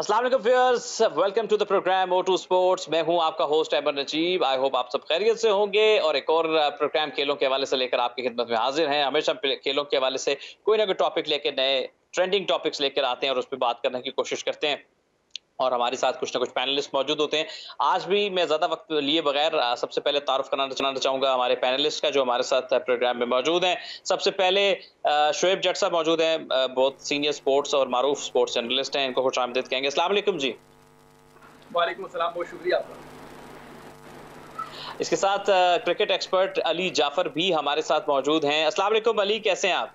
अस्सलाम वालेकुम viewers, welcome to the programme O2 sports. मैं हूं आपका host Ahmed Najeeb. I hope आप सब खैरियत से होंगे और एक और प्रोग्राम खेलों के हवाले से लेकर आपकी खिदमत में हाजिर हैं। हमेशा खेलों के हवाले से कोई ना कोई टॉपिक लेकर नए ट्रेंडिंग टॉपिक्स लेकर आते हैं और उस पर बात करने की कोशिश करते हैं और हमारे साथ कुछ ना कुछ पैनलिस्ट मौजूद होते हैं। आज भी मैं ज़्यादा वक्त लिए बगैर सबसे पहले तारुफ कराना चाहूँगा हमारे पैनलिस्ट का जो हमारे साथ प्रोग्राम में मौजूद हैं। सबसे पहले शोएब जट साहब मौजूद हैं, बहुत सीनियर स्पोर्ट्स और मारूफ स्पोर्ट्स जर्नलिस्ट हैं। इनको खुशामदीद कहेंगे। अस्सलाम वालेकुम जी। वालेकुम अस्सलाम, बहुत शुक्रिया आपका। इसके साथ क्रिकेट एक्सपर्ट अली जाफर भी हमारे साथ मौजूद हैं। अस्सलाम वालेकुम अली, कैसे हैं आप?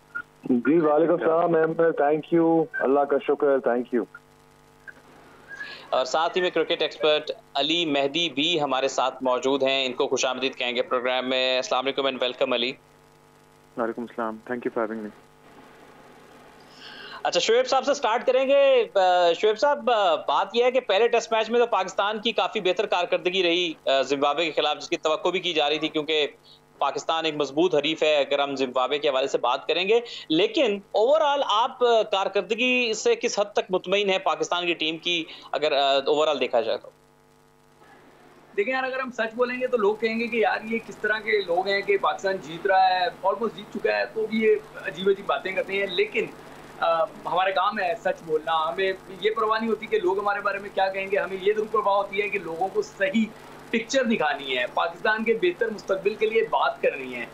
जी वालेकुम सलाम अहमद, थैंक यू, अल्लाह का शुक्र, थैंक यू। और साथ ही में क्रिकेट एक्सपर्ट अली मेहदी भी हमारे साथ मौजूद हैं। इनको खुशामदीद कहेंगे प्रोग्राम में। अस्सलाम वालेकुम एंड वेलकम अली। वालेकुम सलाम, thank you for having me. अच्छा, शोएब साहब से स्टार्ट करेंगे। शोएब साहब, बात यह है कि पहले टेस्ट मैच में तो पाकिस्तान की काफी बेहतर कारकर्दगी रही जिम्बाब्वे के खिलाफ, जिसकी तवक्को भी की जा रही थी क्योंकि पाकिस्तान एक मजबूत हरीफ है अगर हम जिम्बाब्वे के हवाले से बात करेंगे। लेकिन ओवरऑल आप कारकर्दगी से किस हद तक मुतमईन है पाकिस्तान की टीम की, अगर ओवरऑल देखा जाए तो? देखिए यार, अगर हम सच बोलेंगे तो लोग कहेंगे कि यार ये किस तरह के लोग हैं कि पाकिस्तान जीत रहा है, ऑलमोस्ट जीत चुका है, तो भी ये अजीब अजीब बातें करते हैं। लेकिन हमारे काम है सच बोलना। हमें ये परवाह नहीं होती कि लोग हमारे बारे में क्या कहेंगे, हमें ये जरूर परवाह होती है कि लोगों को सही पिक्चर दिखानी है, पाकिस्तान के बेहतर मुस्तकबिल के लिए बात करनी है।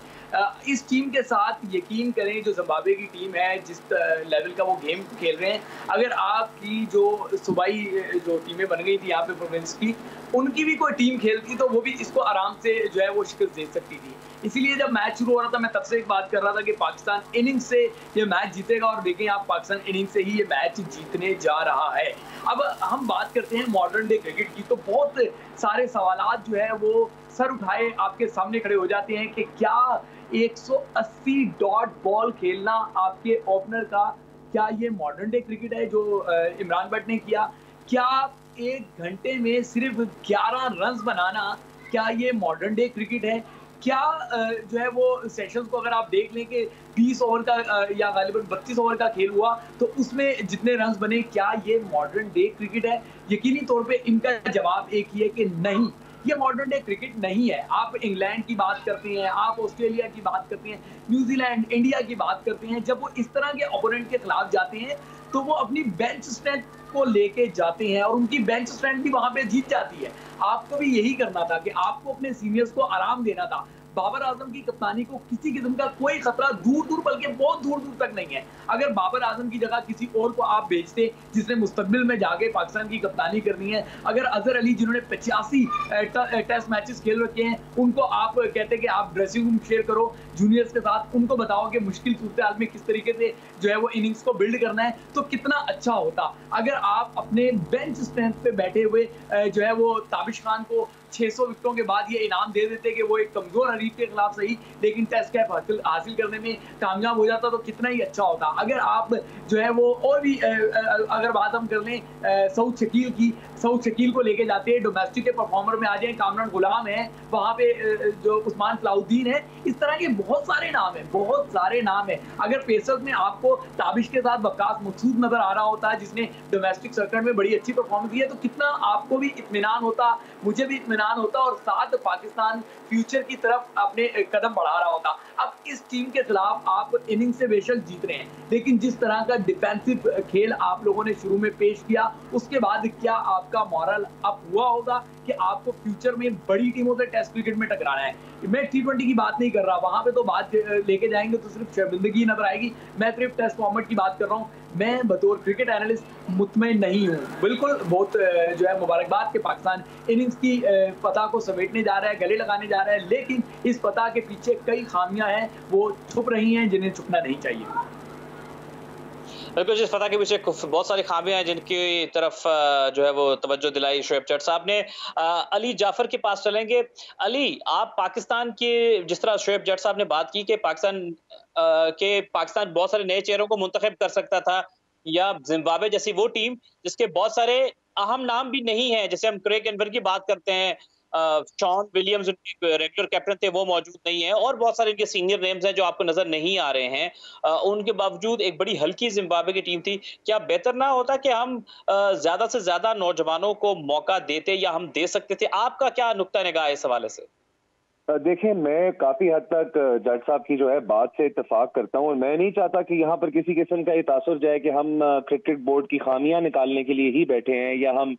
इस टीम के साथ यकीन करें, जो जिम्बाब्वे की टीम है, जिस लेवल का वो गेम खेल रहे हैं, अगर आपकी जो सूबाई जो टीमें बन गई थी यहाँ पे प्रोविंस की, उनकी भी कोई टीम खेलती तो वो भी इसको आराम से जो है वो शिकस्त दे सकती थी। इसीलिए जब मैच शुरू हो रहा था, मैं तब से एक बात कर रहा था कि पाकिस्तान इनिंग्स से ये मैच जीतेगा, और देखें आप, पाकिस्तान इनिंग्स से ही ये मैच जीतने जा रहा है। अब हम बात करते हैं मॉडर्न डे क्रिकेट की, तो बहुत सारे सवालात जो है वो सर उठाए आपके सामने खड़े हो जाते हैं कि क्या 180 डॉट बॉल खेलना आपके ओपनर का, क्या ये मॉडर्न डे क्रिकेट है जो इमरान भट्ट ने किया? क्या 1 घंटे में सिर्फ 11 रन बनाना, क्या ये मॉडर्न डे क्रिकेट है? क्या जो है वो सेशंस को अगर आप देख लें कि 20 ओवर का या गालिबन 32 ओवर का खेल हुआ, तो उसमें जितने रन बने, क्या ये मॉडर्न डे क्रिकेट है? यकीनी तौर पे इनका जवाब एक ही है कि नहीं, ये मॉडर्न डे क्रिकेट नहीं है। आप इंग्लैंड की बात करते हैं, आप ऑस्ट्रेलिया की बात करते हैं, न्यूजीलैंड, इंडिया की बात करते हैं, जब वो इस तरह के ओपोनेंट के खिलाफ जाते हैं तो वो अपनी बेंच स्ट्रेंथ को लेके जाते हैं और उनकी बेंच स्ट्रेंथ भी वहां पे जीत जाती है। आपको भी यही करना था कि आपको अपने सीनियर्स को आराम देना था। बाबर आजम की कप्तानी को किसी किस्म का कोई खतरा दूर दूर, बल्कि बहुत दूर दूर तक नहीं है। अगर बाबर आजम की जगह किसी और को आप भेजते जिसने मुस्तकबिल में जाके पाकिस्तान की कप्तानी करनी है, अगर अजहर अली जिन्होंने 85 टेस्ट मैचेस खेल रखे हैं, उनको आप कहते कि आप ड्रेसिंग रूम शेयर करो जूनियर्स के साथ, उनको बताओ कि मुश्किल सूरत हाल में किस तरीके से जो है वो इनिंग्स को बिल्ड करना है, तो कितना अच्छा होता। अगर आप अपने बेंच स्ट्रेंथ पे बैठे हुए जो है वो ताबिश खान को 600 विकेटों के बाद ये इनाम दे देते कि वो एक कमजोर हरीफ के खिलाफ सही लेकिन टेस्ट कैप हासिल करने में कामयाब हो जाता, तो कितना ही अच्छा होता। अगर आप जो है वो और भी अगर बात हम कर लें सऊद शकील की, सऊद शकील को लेके जाते हैं, डोमेस्टिक के परफॉर्मर में आ जाए, कामरान गुलाम है, वहां पे जो उस्मान सलाउद्दीन है, इस तरह के बहुत सारे नाम है, बहुत सारे नाम है। अगर पेसर्स में आपको ताबिश के साथ वक्कास मकसूद नजर आ रहा होता है जिसने डोमेस्टिक सर्किट में बड़ी अच्छी परफॉर्मेंस दी है, तो कितना आपको भी इत्मीनान होता, मुझे भी इत्मीनान होता, और साथ पाकिस्तान फ्यूचर की तरफ अपने कदम बढ़ा रहा होता। अब इस टीम के खिलाफ आप इनिंग से बेशक जीत रहे हैं, लेकिन जिस तरह का डिफेंसिव खेल आप लोगों ने शुरू में पेश किया, उसके बाद क्या आपका मॉरल अप हुआ होगा कि आपको फ्यूचर में बड़ी टीमों से टेस्ट क्रिकेट में टकराना है? मैं T20 की बात नहीं कर रहा, वहां पे तो बात लेके जाएंगे तो सिर्फ शर्मिंदगी नजर आएगी। मैं सिर्फ टेस्ट फॉर्मेट की बात कर रहा हूँ। मैं बतौर क्रिकेट एनालिस्ट मुतमईन नहीं हूँ, बिल्कुल। बहुत जो है मुबारकबाद कि पाकिस्तान इनिंग्स की फतह को समेटने जा रहा है, गले लगाने जा रहा है, लेकिन इस फतह के पीछे कई खामियां हैं, वो छुप रही हैं जिन्हें छुपना नहीं चाहिए। बिल्कुल, जिस फतह के पीछे बहुत सारी खामियां हैं जिनकी तरफ जो है वो तवज्जो दिलाई शोएब जट साहब ने। अली जाफर के पास चलेंगे। अली, आप पाकिस्तान के, जिस तरह शोएब जट साहब ने बात की कि पाकिस्तान बहुत सारे नए चेहरों को मुंतखब कर सकता था, या जिम्बाब्वे जैसी वो टीम जिसके बहुत सारे अहम नाम भी नहीं है, जैसे हम क्रेग एनवर की बात करते हैं, शॉन विलियम्स उनके रेगुलर कैप्टन थे, वो मौजूद नहीं है और बहुत सारे इनके सीनियर नेम्स हैं जो आपको नजर नहीं आ रहे हैं। उनके बावजूद एक बड़ी हल्की जिम्बाब्वे की टीम थी। क्या बेहतर ना होता कि हम ज्यादा से ज्यादा नौजवानों को मौका देते या हम दे सकते थे? आपका क्या नुक्ता निगाह है इस हवाले से? देखिए, मैं काफी हद तक जज साहब की जो है बात से इत्तेफाक करता हूँ और मैं नहीं चाहता कि यहाँ पर किसी किस्म का ये तासुर जाए कि हम क्रिकेट बोर्ड की खामियां निकालने के लिए ही बैठे हैं या हम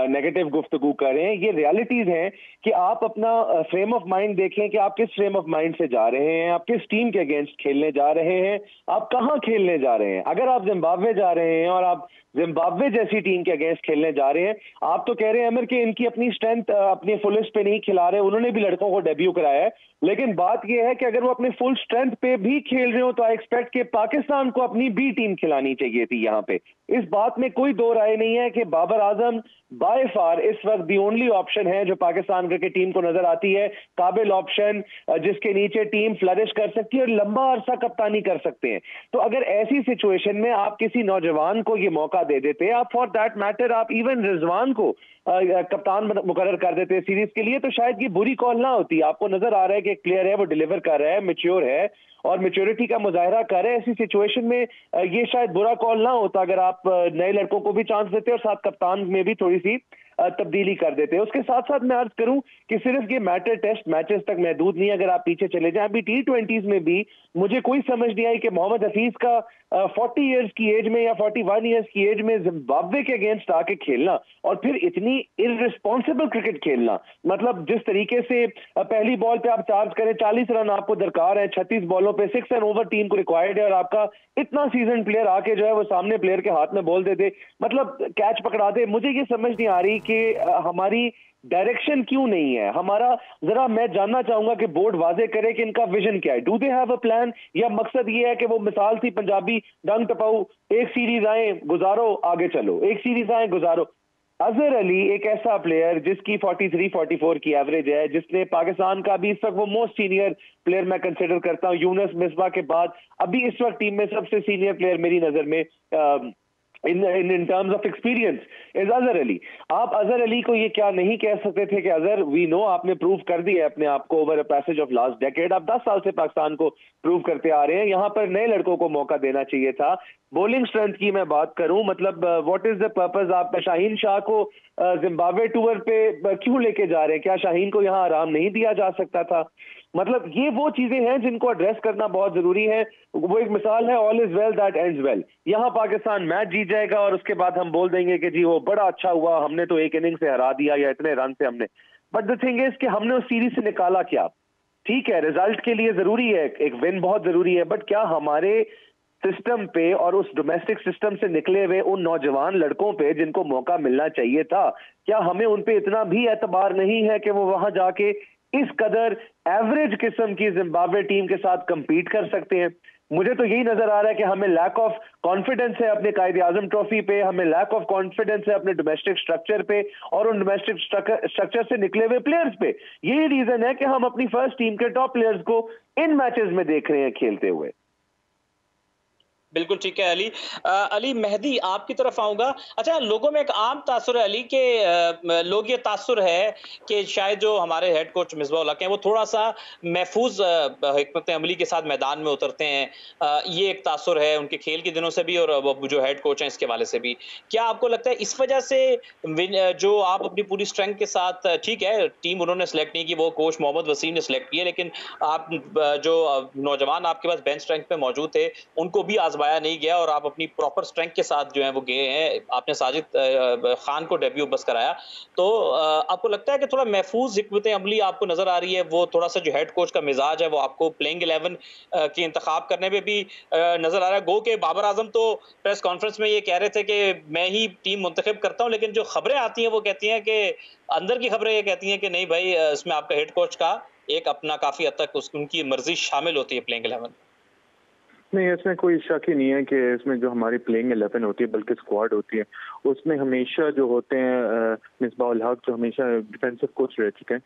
नेगेटिव गुफ्तगू कर रहे हैं। ये रियलिटीज हैं कि आप अपना फ्रेम ऑफ माइंड देखें कि आप किस फ्रेम ऑफ माइंड से जा रहे हैं, आप किस टीम के अगेंस्ट खेलने जा रहे हैं, आप कहाँ खेलने जा रहे हैं। अगर आप जिम्बाब्वे जा रहे हैं और आप जिम्बाब्वे जैसी टीम के अगेंस्ट खेलने जा रहे हैं, आप तो कह रहे हैं अमर कि इनकी अपनी स्ट्रेंथ अपने फुलेस्ट पे नहीं खिला रहे, उन्होंने भी लड़कों को डेब्यू कराया है। लेकिन बात यह है कि अगर वो अपने फुल स्ट्रेंथ पे भी खेल रहे हो तो आई एक्सपेक्ट कि पाकिस्तान को अपनी बी टीम खिलानी चाहिए थी। यहाँ पे इस बात में कोई दो राय नहीं है कि बाबर आजम बाय फार इस वक्त दी ओनली ऑप्शन है जो पाकिस्तान क्रिकेट टीम को नजर आती है, काबिल ऑप्शन जिसके नीचे टीम फ्लरिश कर सकती है और लंबा अरसा कप्तानी कर सकते हैं। तो अगर ऐसी सिचुएशन में आप किसी नौजवान को ये मौका दे देते, आप फॉर दैट मैटर आप इवन रिजवान को कप्तान मुकर्रर कर देते सीरीज के लिए, तो शायद ये बुरी कॉल ना होती। आपको नजर आ रहा है कि एक प्लेयर है वो डिलीवर कर रहा है, मैच्योर है और मैच्योरिटी का मुजाहरा कर रहे हैं। ऐसी सिचुएशन में ये शायद बुरा कॉल ना होता अगर आप नए लड़कों को भी चांस देते और साथ कप्तान में भी थोड़ी सी तब्दीली कर देते हैं। उसके साथ साथ मैं अर्ज करूं कि सिर्फ ये मैटर टेस्ट मैचेस तक महदूद नहीं है। अगर आप पीछे चले जाएं, अभी T20s में भी मुझे कोई समझ नहीं आई कि मोहम्मद हफीज का 40 इयर्स की एज में या 41 इयर्स की एज में जिम्बाब्वे के अगेंस्ट आके खेलना और फिर इतनी इररिस्पॉन्सिबल क्रिकेट खेलना। मतलब जिस तरीके से पहली बॉल पे आप चार्ज करें, 40 रन आपको दरकार है, 36 बॉलों पे 6 रन ओवर टीम को रिक्वायर्ड है और आपका इतना सीजन प्लेयर आके जो है वो सामने प्लेयर के हाथ में बॉल दे दे, मतलब कैच पकड़ा दे। मुझे ये समझ नहीं आ रही कि हमारी डायरेक्शन क्यों नहीं है हमारा। जरा मैं जानना चाहूंगा कि बोर्ड वाजे करे कि इनका विजन क्या है। Do they have a plan या मकसद ये है कि वो मिसाल थी पंजाबी डंग टपाऊ, एक सीरीज आए गुजारो आगे चलो, एक सीरीज आए गुजारो। अजहर अली एक ऐसा प्लेयर जिसकी 43-44 की एवरेज है, जिसने पाकिस्तान का भी इस वक्त वो मोस्ट सीनियर प्लेयर मैं कंसिडर करता हूं यूनुस मिसबा के बाद, अभी इस वक्त टीम में सबसे सीनियर प्लेयर मेरी नजर में in terms of experience is Azhar Ali. आप अजहर अली को ये क्या नहीं कह सकते थे कि अजहर वी नो आपने प्रूव कर दिया है अपने आप को over a passage of last decade, आप 10 साल से पाकिस्तान को प्रूव करते आ रहे हैं, यहाँ पर नए लड़कों को मौका देना चाहिए था। बॉलिंग स्ट्रेंथ की मैं बात करूं, मतलब व्हाट इज द पर्पस, आप शाहीन शाह को जिम्बाब्वे टूर पे क्यों लेके जा रहे हैं? क्या शाहीन को यहाँ आराम नहीं दिया जा सकता था? मतलब ये वो चीजें हैं जिनको एड्रेस करना बहुत जरूरी है। वो एक मिसाल है all is well that ends well. यहाँ पाकिस्तान मैच जीत जाएगा और उसके बाद हम बोल देंगे कि जी वो बड़ा अच्छा हुआ, हमने तो एक इनिंग से हरा दिया या इतने रन से हमने। बट द थिंग इज कि हमने उस सीरीज से निकाला क्या? ठीक है, रिजल्ट के लिए जरूरी है, एक विन बहुत जरूरी है, बट क्या हमारे सिस्टम पे और उस डोमेस्टिक सिस्टम से निकले हुए उन नौजवान लड़कों पे जिनको मौका मिलना चाहिए था, क्या हमें उन पे इतना भी एतबार नहीं है कि वो वहां जाके इस कदर एवरेज किस्म की जिम्बाब्वे टीम के साथ कंपीट कर सकते हैं? मुझे तो यही नजर आ रहा है कि हमें लैक ऑफ कॉन्फिडेंस है अपने कायदे आजम ट्रॉफी पे, हमें लैक ऑफ कॉन्फिडेंस है अपने डोमेस्टिक स्ट्रक्चर पे और उन डोमेस्टिक स्ट्रक्चर से निकले हुए प्लेयर्स पे। यही रीजन है कि हम अपनी फर्स्ट टीम के टॉप प्लेयर्स को इन मैचेस में देख रहे हैं खेलते हुए। बिल्कुल ठीक है अली। अली मेहदी आपकी तरफ आऊंगा। अच्छा, लोगों में एक आम तासुर है अली के लोग ये तासुर है कि शायद जो हमारे हेड कोच मिसबा उल हक हैं वो थोड़ा सा महफूज हिकमत अमली के साथ मैदान में उतरते हैं। ये एक तासुर है उनके खेल के दिनों से भी और वो जो हेड कोच हैं इसके वाले से भी। क्या आपको लगता है इस वजह से जो आप अपनी पूरी स्ट्रेंथ के साथ, ठीक है टीम उन्होंने सेलेक्ट नहीं की, वो कोच मोहम्मद वसीम ने सेलेक्ट किया, लेकिन आप जो नौजवान आपके पास बेंच स्ट्रेंथ पे मौजूद थे उनको भी आजमाया नहीं गया और आप अपनी प्रॉपर स्ट्रेंथ के साथ जो है वो गए हैं। आपने साजिद खान को डेब्यू बस कराया, तो आपको लगता है कि थोड़ा महफूज हिकमत अमली आपको नजर आ रही है? वो थोड़ा सा जो हेड कोच का मिजाज है वो आपको प्लेइंग 11 की इंतखाब करने में भी नजर आ रहा है। गो के बाबर आजम तो प्रेस कॉन्फ्रेंस में ये कह रहे थे कि मैं ही टीम मुंतखब करता हूं, लेकिन जो खबरें आती हैं वो कहती हैं कि अंदर की खबरें ये कहती हैं कि नहीं भाई, इसमें आपका हेड कोच का एक अपना काफी हद तक उनकी मर्जी शामिल होती है प्लेइंग 11। नहीं, इसमें कोई शक ही नहीं है कि इसमें जो हमारी प्लेइंग 11 होती है बल्कि स्क्वाड होती है, उसमें हमेशा जो होते हैं मिसबा उल हक जो हमेशा डिफेंसिव कोच रह चुके हैं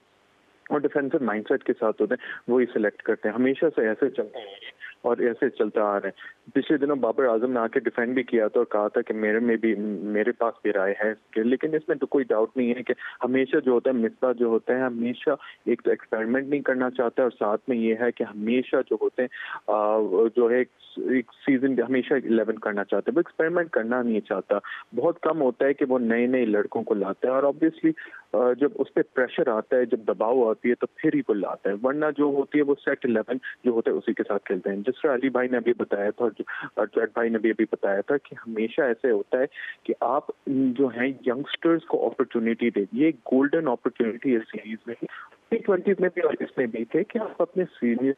और डिफेंसिव माइंडसेट के साथ होते हैं, वही सिलेक्ट करते हैं, हमेशा से ऐसे चलते हैं। और ऐसे चलता आ रहा है। पिछले दिनों बाबर आजम ने आके डिफेंड भी किया था और कहा था कि मेरे पास भी राय है इसके, लेकिन इसमें तो कोई डाउट नहीं है कि हमेशा जो होता है मिसबा जो होता है हमेशा एक तो एक्सपेरिमेंट नहीं करना चाहता है और साथ में ये है कि हमेशा जो होते हैं जो है एक सीजन हमेशा 11 करना चाहता है, वो एक्सपेरिमेंट करना नहीं चाहता। बहुत कम होता है कि वो नए नए लड़कों को लाता है और ऑब्वियसली जब उस पर प्रेशर आता है, जब दबाव आती है तो फिर ही वो लाता है, वरना जो होती है वो सेट 11 जो होता है उसी के साथ खेलते हैं। जिस तरह अली भाई ने अभी बताया था और जट भाई ने भी अभी बताया था कि हमेशा ऐसे होता है कि आप जो है यंगस्टर्स को अपॉर्चुनिटी दे, ये गोल्डन अपॉर्चुनिटी है सीरीज में, T20 में भी और इसमें भी थे कि आप अपने सीनियर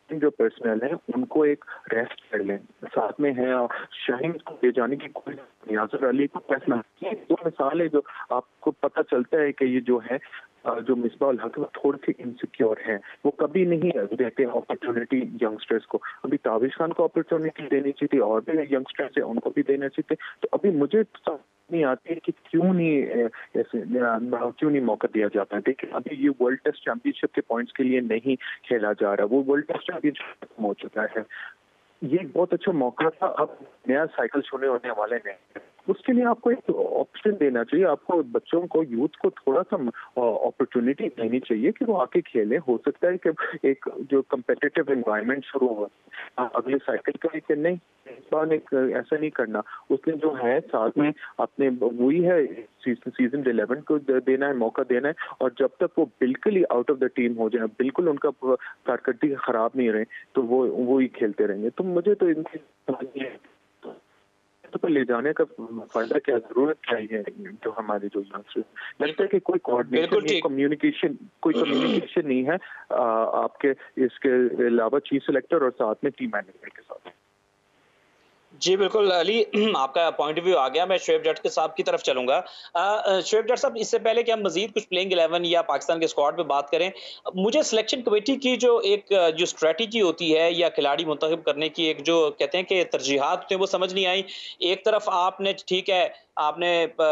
जो पर्सनल है उनको एक रेस्ट कर लें। साथ में है शाहीन को ले जाने की कोई नियाज़र अली को फैसला, ये दो मिसाल है जो आपको पता चलता है कि ये जो है जो मिसबा उल हक थोड़े से इनसिक्योर हैं, वो कभी नहीं देते अपॉर्चुनिटी यंगस्टर्स को। अभी ताबिश खान को अपॉर्चुनिटी देनी चाहिए और भी यंगस्टर्स है उनको भी देना चाहिए। तो अभी मुझे नहीं आती है कि क्यों नहीं मौका दिया जाता है। देखिए अभी ये वर्ल्ड टेस्ट चैंपियनशिप के पॉइंट्स के लिए नहीं खेला जा रहा, वो वर्ल्ड टेस्ट चैंपियनशिप खत्म हो चुका है। ये एक बहुत अच्छा मौका था, अब नया साइकिल शुरू होने वाले हैं, उसके लिए आपको एक ऑप्शन देना चाहिए, आपको बच्चों को यूथ को थोड़ा सा अपॉर्चुनिटी देनी चाहिए कि वो आके खेलें। हो सकता है कि एक जो कम्पिटिटिव एनवायरनमेंट शुरू हो अगले साइकिल का, कि नहीं इस बार ऐसा नहीं करना। उसने जो है साथ में अपने वही है सीजन 11 को देना है, मौका देना है, और जब तक वो बिल्कुल ही आउट ऑफ द टीम हो जाए, बिल्कुल उनका कारकर्दगी खराब नहीं रहे, तो वो ही खेलते रहेंगे। तो मुझे तो इनकी तो ले जाने का फायदा क्या, जरूरत क्या है जो हमारे जो लगता है कि कोई कोऑर्डिनेशन कम्युनिकेशन नहीं है आपके इसके अलावा चीफ सेलेक्टर और साथ में टीम मैनेजमेंट के साथ। जी बिल्कुल अली, आपका पॉइंट ऑफ व्यू आ गया। मैं शोएब जट के साहब की तरफ चलूंगा। शोएब जट साहब, इससे पहले कि हम मजीद कुछ प्लेइंग 11 या पाकिस्तान के स्क्वाड पे बात करें, मुझे सिलेक्शन कमेटी की जो स्ट्रेटजी होती है या खिलाड़ी मुंतखब करने की एक जो कहते हैं कि तरजीहात होते हैं, वो समझ नहीं आई। एक तरफ आपने ठीक है आपने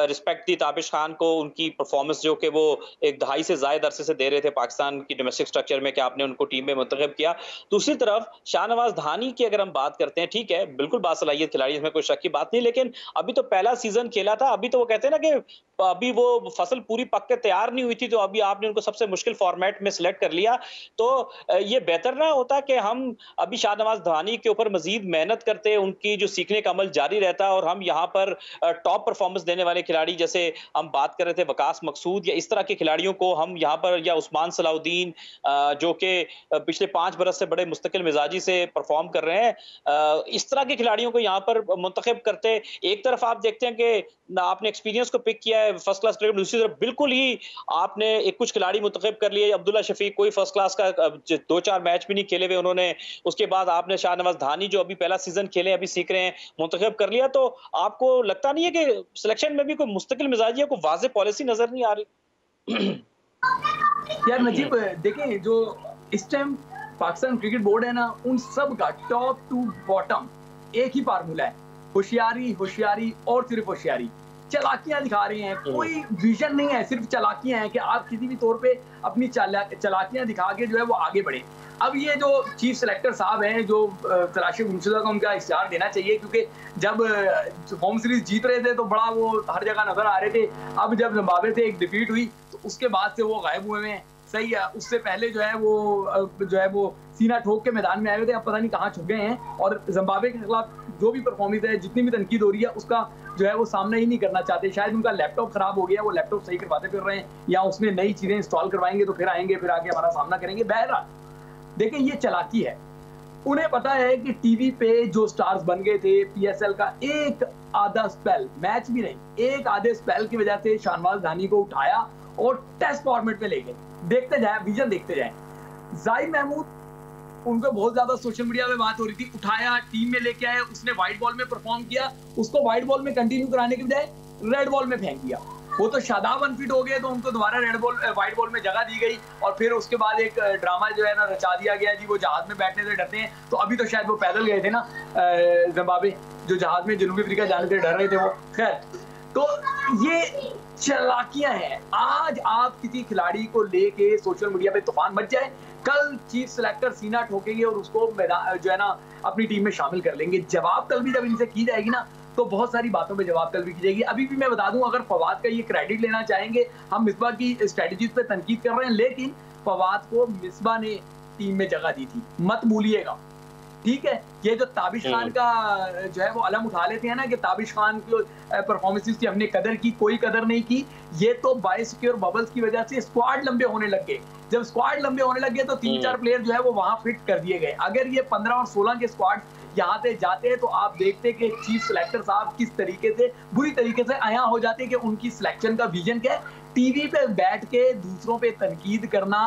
रिस्पेक्ट दी ताबिश खान को, उनकी परफॉर्मेंस जो कि वो एक दहाई से ज़ायद अरसे से दे रहे थे पाकिस्तान की डोमेस्टिक स्ट्रक्चर में, कि आपने उनको टीम में मुंतखब किया। दूसरी तरफ शाहनवाज धानी की अगर हम बात करते हैं, ठीक है बिल्कुल बासलाहियत खिलाड़ी, इसमें कोई शक की बात नहीं, लेकिन अभी तो पहला सीजन खेला था, अभी तो वो कहते हैं ना कि अभी वो फसल पूरी पक के तैयार नहीं हुई थी, तो अभी आपने उनको सबसे मुश्किल फॉर्मेट में सिलेक्ट कर लिया। तो ये बेहतर ना होता कि हम अभी शाहनवाज धानी के ऊपर मजीद मेहनत करते, उनकी जो सीखने का अमल जारी रहता, और हम यहाँ पर टॉप परफॉर्मेंस देने वाले खिलाड़ी, जैसे हम बात कर रहे थे वकास मकसूद या इस तरह के खिलाड़ियों को हम यहाँ पर, या उस्मान सलाउद्दीन जो कि पिछले 5 बरस से बड़े मुस्तकिल मिजाजी से परफॉर्म कर रहे हैं, इस तरह के खिलाड़ियों को यहाँ पर मुंतखब करते। एक तरफ आप देखते हैं कि आपने एक्सपीरियंस को पिक किया है फर्स्ट क्लास प्लेयर, दूसरी तरफ बिल्कुल ही आपने एक कुछ खिलाड़ी मुंतखब कर लिए। अब्दुल्ला शफीक कोई फर्स्ट क्लास का 2-4 मैच भी नहीं खेले हुए उन्होंने, उसके बाद आपने शाहनवाज धानी जो अभी पहला सीजन खेले अभी सीख रहे हैं, मुंतखब कर लिया। तो आपको लगता नहीं है कि सिलेक्शन में भी कोई मुस्तकिल मिजाजिया को वाज़ेह पॉलिसी नजर नहीं आ रही? यार नजीब देखें, जो इस टाइम पाकिस्तान क्रिकेट बोर्ड है ना, उन सब का टॉप टू बॉटम एक ही फार्मूला है, होशियारी होशियारी और सिर्फ होशियारी। चलाकियां दिखा रहे हैं, कोई विजन नहीं है, सिर्फ चलाकियां हैं कि आप किसी भी तौर पे अपनी चलाकियां दिखा के जो है वो आगे बढ़े। अब ये जो चीफ सेलेक्टर साहब हैं, जो तलाशी गुमशुदा को उनका इश्तिहार देना चाहिए, क्योंकि जब होम सीरीज जीत रहे थे तो बड़ा वो हर जगह नजर आ रहे थे। अब जब जिम्बाब्वे से एक डिफीट हुई तो उसके बाद से वो गायब हुए हैं। सही है, उससे पहले जो है वो सीना ठोक के मैदान में आए हुए थे, अब पता नहीं कहाँ छुप गए हैं। और जिम्बाब्वे के खिलाफ जो भी परफॉर्मेंस है, जितनी भी तनकीद हो रही है, उसका जो है वो सामना ही नहीं करना चाहते। शायद उनका लैपटॉप खराब हो गया, वो लैपटॉप सही करवाते फिर रहे हैं, या उसमें नई चीजें इंस्टॉल करवाएंगे तो फिर आएंगे, फिर आके हमारा सामना करेंगे। बहरहाल देखिए, ये चलाकी है। उन्हें पता है कि टीवी पे जो स्टार्स बन गए थे, पीएसएल का एक आधा स्पेल, मैच भी नहीं, एक आधे स्पेल की वजह से शाहनवाज धानी को उठाया और टेस्ट फॉर्मेट में ले गए। देखते जाए, विजन देखते जाए। जाहिद महमूद, उनको बहुत ज्यादा सोशल मीडिया में बात हो रही थी, उठाया टीम में लेके आया, उसने व्हाइट बॉल में परफॉर्म किया, उसको व्हाइट बॉल में कंटिन्यू कराने के बजाय रेड बॉल में फेंक दिया। वो तो शादाब अनफिट हो गए तो उनको दोबारा व्हाइट बॉल में जगह दी गई, और फिर उसके बाद एक ड्रामा जो है ना रचा दिया गया जी, वो जहाज में बैठने से डरते हैं। तो अभी तो शायद वो पैदल गए थे ना जिम्बाब्वे, जो जहाज में जनूबी अफ्रीका जाने से डर रहे थे वो। खैर, तो ये चालाकियां हैं। आज आप किसी खिलाड़ी को लेके सोशल मीडिया पे तूफान मच जाए, कल चीफ सिलेक्टर सीना ठोकेंगे और उसको जो है ना अपनी टीम में शामिल कर लेंगे। जवाब तलबी जब इनसे की जाएगी ना तो बहुत सारी बातों पे जवाब तलबी की जाएगी। अभी भी मैं बता दूं, अगर फवाद का ये क्रेडिट लेना चाहेंगे, हम मिसबा की स्ट्रेटजीज पे तनकीद कर रहे हैं, लेकिन फवाद को मिसबा ने टीम में जगह दी थी, मत भूलिएगा, ठीक है। ये जो ताबिश खान का जो है वो अलम उठा लेते हैं ना कि ताबिश खान की परफॉर्मेंसेस की हमने कदर की, कोई कदर नहीं की। ये तो बायोसिक्योर बबल्स की वजह से स्क्वाड लंबे होने लग गए। जब स्क्वाड लंबे होने लग गए तो 3-4 प्लेयर जो है वो वहां फिट कर दिए गए। अगर ये 15 और 16 के स्क्वाड यहाँ से जाते हैं तो आप देखते कि चीफ सिलेक्टर साहब किस तरीके से बुरी तरीके से आया हो जाते कि उनकी सिलेक्शन का विजन क्या है। टीवी पे बैठ के दूसरों पे तनकीद करना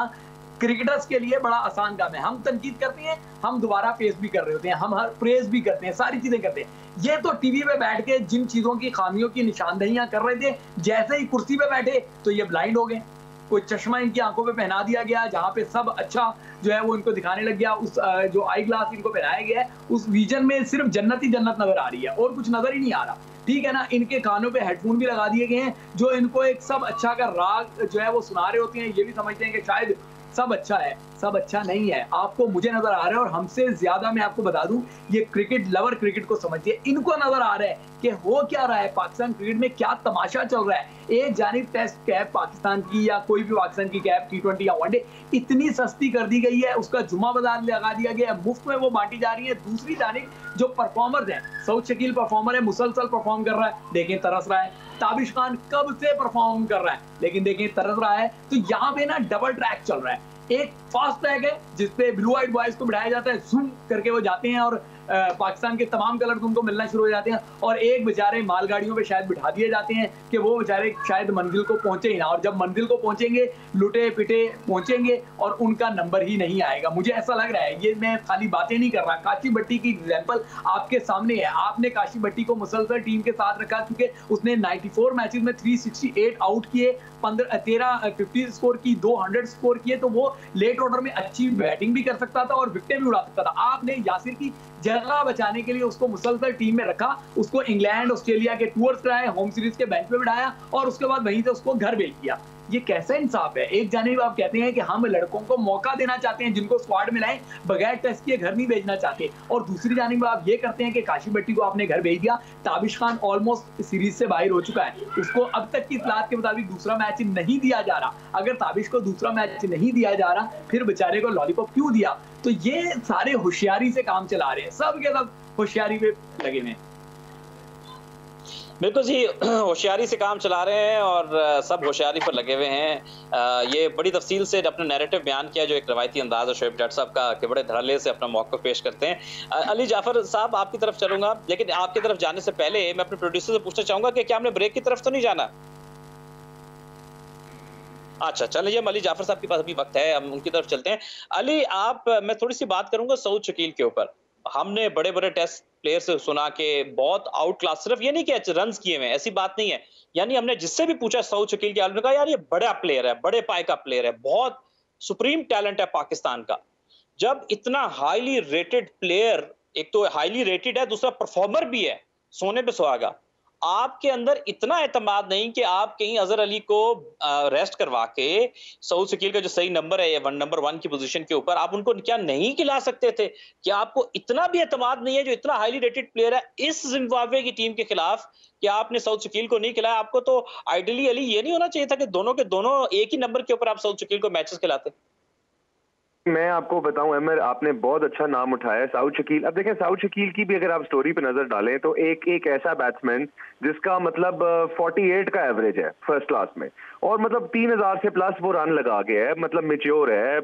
क्रिकेटर्स के लिए बड़ा आसान काम है। हम तनकीद करते हैं, हम दोबारा पेश भी कर रहे होते हैं, हम हर प्रेज भी करते हैं, सारी चीजें करते हैं। ये तो टीवी पे बैठ के जिन चीजों की खामियों की निशानदहियां कर रहे थे, जैसे ही कुर्सी पे बैठे तो ये ब्लाइंड हो गए। कोई चश्मा इनकी आंखों पे पहना दिया गया, जहां पे सब अच्छा जो है वो इनको दिखाने लग गया। उस जो आई ग्लास इनको पहनाया गया है, उस विजन में सिर्फ जन्नत ही जन्नत नजर आ रही है और कुछ नजर ही नहीं आ रहा, ठीक है ना। इनके कानों पे हेडफोन भी लगा दिए गए हैं जो इनको एक सब अच्छा का राग जो है वो सुना रहे होते हैं। ये भी समझते हैं कि शायद सब अच्छा है, सब अच्छा नहीं है। आपको मुझे नजर आ रहा है और हमसे ज्यादा मैं आपको बता दूं, ये क्रिकेट लवर क्रिकेट को समझती है। इनको नजर आ रहा है कि हो क्या रहा है पाकिस्तान क्रिकेट में, क्या तमाशा चल रहा है। एक जानिब टेस्ट कैप पाकिस्तान की या कोई भी पाकिस्तान की कैप T20 या वनडे इतनी सस्ती कर दी गई है, उसका जुम्मा बाजार लगा दिया गया है, मुफ्त में वो बांटी जा रही है। दूसरी जानिब जो परफॉर्मर्स हैं, सऊद शकील परफॉर्मर है, मुसलसल परफॉर्म कर रहा है, देखें तरस रहा है। ताबिश खान कब से परफॉर्म कर रहा है, लेकिन देखें तरस रहा है। तो यहाँ पे ना डबल ट्रैक चल रहा है। एक फास्ट ट्रैक है जिसपे ब्लू आइड बॉयज को बिठाया जाता है, जूम करके वो जाते हैं और पाकिस्तान के तमाम कलर उनको मिलना शुरू हो जाते हैं। और एक बेचारे मालगाड़ियों पे शायद बिठा दिए जाते हैं कि वो बेचारे शायद मंजिल को पहुंचे ही ना, और जब मंजिल को पहुंचेंगे लुटे पिटे पहुंचेंगे और उनका नंबर ही नहीं आएगा। मुझे ऐसा लग रहा है, ये मैं खाली बातें नहीं कर रहा। काशी भट्टी की एग्जाम्पल आपके सामने है। आपने काशी भट्टी को मुसलसल टीम के साथ रखा क्योंकि उसने 94 मैचेस में 368 आउट किए, 13 50 स्कोर की, 200 स्कोर किए, तो वो लेट ऑर्डर में अच्छी बैटिंग भी कर सकता था और विकेट भी उड़ा सकता था। आपने यासिर की जगह बचाने के लिए उसको मुसलसल टीम में रखा, उसको इंग्लैंड ऑस्ट्रेलिया के टूर्स कराए, होम सीरीज के बेंच पे बिठाया और उसके बाद वहीं से उसको घर भेज दिया। ये कैसा इंसाफ है। एक जानिब आप कहते हैं कि हम लड़कों को मौका देना चाहते हैं जिनको स्क्वाड में लाएं, बगैर टेस्ट किए घर नहीं भेजना चाहते, और दूसरी जानिब आप ये करते हैं कि काशी भट्टी को आपने घर भेज दिया। ताबिश खान ऑलमोस्ट सीरीज से बाहर हो चुका है, उसको अब तक की इत्तलात के मुताबिक दूसरा मैच नहीं दिया जा रहा। अगर ताबिश को दूसरा मैच नहीं दिया जा रहा, फिर बेचारे को लॉलीपॉप क्यों दिया? तो ये सारे होशियारी से काम चला रहे हैं, सब के सब होशियारी पे लगे हुए हैं। बिल्कुल जी, होशियारी से काम चला रहे हैं और सब होशियारी पर लगे हुए हैं। ये बड़ी तफसील से अपना नैरेटिव बयान किया, जो एक रवायती अंदाज है शोएब जट साहब का, कि बड़े धड़ल्ले से अपना मौक़िफ़ पेश करते हैं। अली जाफर साहब, आपकी तरफ चलूंगा, लेकिन आपकी तरफ जाने से पहले मैं अपने प्रोड्यूसर से पूछना चाहूंगा कि क्या हमने ब्रेक की तरफ तो नहीं जाना? अच्छा, चलिए, अली जाफर साहब के पास अभी वक्त है, हम उनकी तरफ चलते हैं। अली, मैं थोड़ी सी बात करूंगा सऊद शकील के ऊपर। हमने बड़े बड़े टेस्ट प्लेयर से सुना कि बहुत आउट क्लास, सिर्फ ये नहीं कि रन किए हुए, ऐसी बात नहीं है। यानी हमने जिससे भी पूछा सऊद शकील के, आपने कहा यार ये बड़ा प्लेयर है, बड़े पाए का प्लेयर है, बहुत सुप्रीम टैलेंट है पाकिस्तान का। जब इतना हाईली रेटेड प्लेयर, एक तो हाईली रेटेड है, दूसरा परफॉर्मर भी है, सोने पे सुहागा, आपके अंदर इतना एतमाद नहीं कि आप कहीं अजहर अली को रेस्ट करवा के सऊद शकील का जो सही नंबर है, नंबर 1 की पोजीशन के ऊपर, आप उनको क्या नहीं खिला सकते थे? क्या आपको इतना भी एतमाद नहीं है, जो इतना हाईली रेटेड प्लेयर है इस जिम्बाब्वे की टीम के खिलाफ, कि आपने सऊद शकील को नहीं खिलाया? आपको तो आइडियली अली ये नहीं होना चाहिए था कि दोनों के दोनों एक ही नंबर के ऊपर आप सऊद शकील को मैचेस खिलाते? मैं आपको बताऊं अमर, आपने बहुत अच्छा नाम उठाया है सऊद शकील। अब देखें, सऊद शकील की भी अगर आप स्टोरी पे नजर डालें तो एक ऐसा बैट्समैन जिसका मतलब 48 का एवरेज है फर्स्ट क्लास में, और मतलब 3000 से प्लस वो रन लगा गया है, मतलब मैच्योर है,